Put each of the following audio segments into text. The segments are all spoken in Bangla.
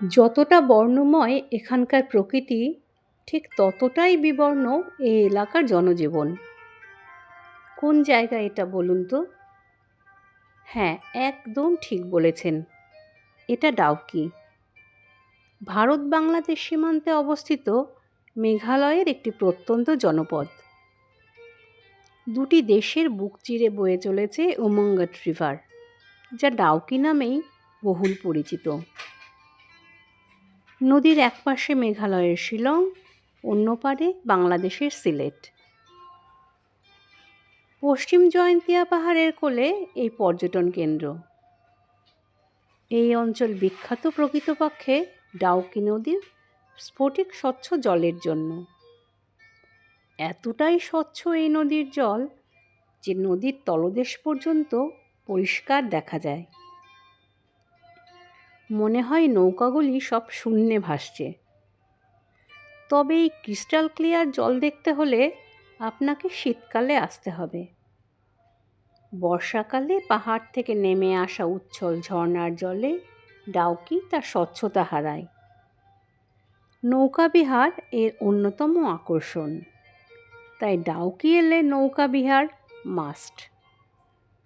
যতটা বর্ণময় এখানকার প্রকৃতি, ঠিক ততটাই বিবর্ণ এই এলাকার জনজীবন। কোন জায়গা এটা বলুন তো? হ্যাঁ, একদম ঠিক বলেছেন, এটা ডাউকি। ভারত বাংলাদেশ সীমান্তে অবস্থিত মেঘালয়ের একটি প্রত্যন্ত জনপদ। দুটি দেশের বুক চিরে বয়ে চলেছে উমঙ্গট রিভার, যা ডাউকি নামেই বহুল পরিচিত। নদীর একপাশে মেঘালয়ের শিলং, অন্য পারে বাংলাদেশের সিলেট। পশ্চিম জয়ন্তিয়া পাহাড়ের কোলে এই পর্যটন কেন্দ্র। এই অঞ্চল বিখ্যাত প্রকৃতপক্ষে ডাউকি নদীর স্ফটিক স্বচ্ছ জলের জন্য। এতটাই স্বচ্ছ এই নদীর জল যে নদীর তলদেশ পর্যন্ত পরিষ্কার দেখা যায়। মনে হয় নৌকাগুলি সব শূন্যে ভাসছে। তবে এই ক্রিস্টাল ক্লিয়ার জল দেখতে হলে আপনাকে শীতকালে আসতে হবে। বর্ষাকালে পাহাড় থেকে নেমে আসা উচ্ছল ঝর্ণার জলে ডাউকি তার স্বচ্ছতা হারায়। নৌকাবিহার এর অন্যতম আকর্ষণ, তাই ডাউকি এলে নৌকাবিহার মাস্ট।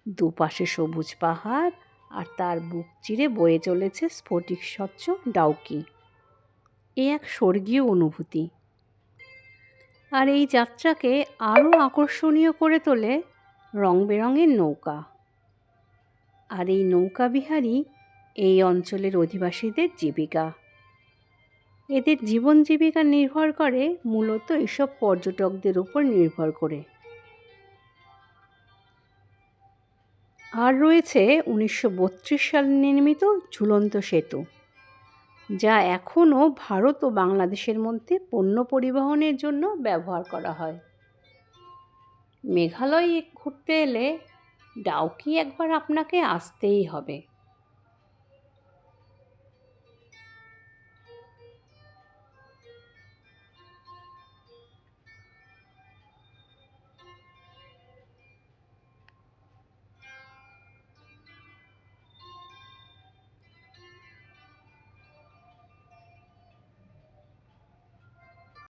দুপাশে সবুজ পাহাড় আর তার বুক চিরে বয়ে চলেছে স্ফটিক স্বচ্ছ ডাউকি। এ এক স্বর্গীয় অনুভূতি। আর এই যাত্রাকে আরও আকর্ষণীয় করে তোলে রং বেরঙের নৌকা। আর এই নৌকা বিহারই এই অঞ্চলের অধিবাসীদের জীবিকা। এদের জীবন জীবিকা নির্ভর করে মূলত এসব পর্যটকদের উপর নির্ভর করে। আর রয়েছে 1932 সালে নির্মিত ঝুলন্ত সেতু, যা এখনও ভারত ও বাংলাদেশের মধ্যে পণ্য পরিবহনের জন্য ব্যবহার করা হয়। মেঘালয় ঘুরতে এলে ডাউকি একবার আপনাকে আসতেই হবে।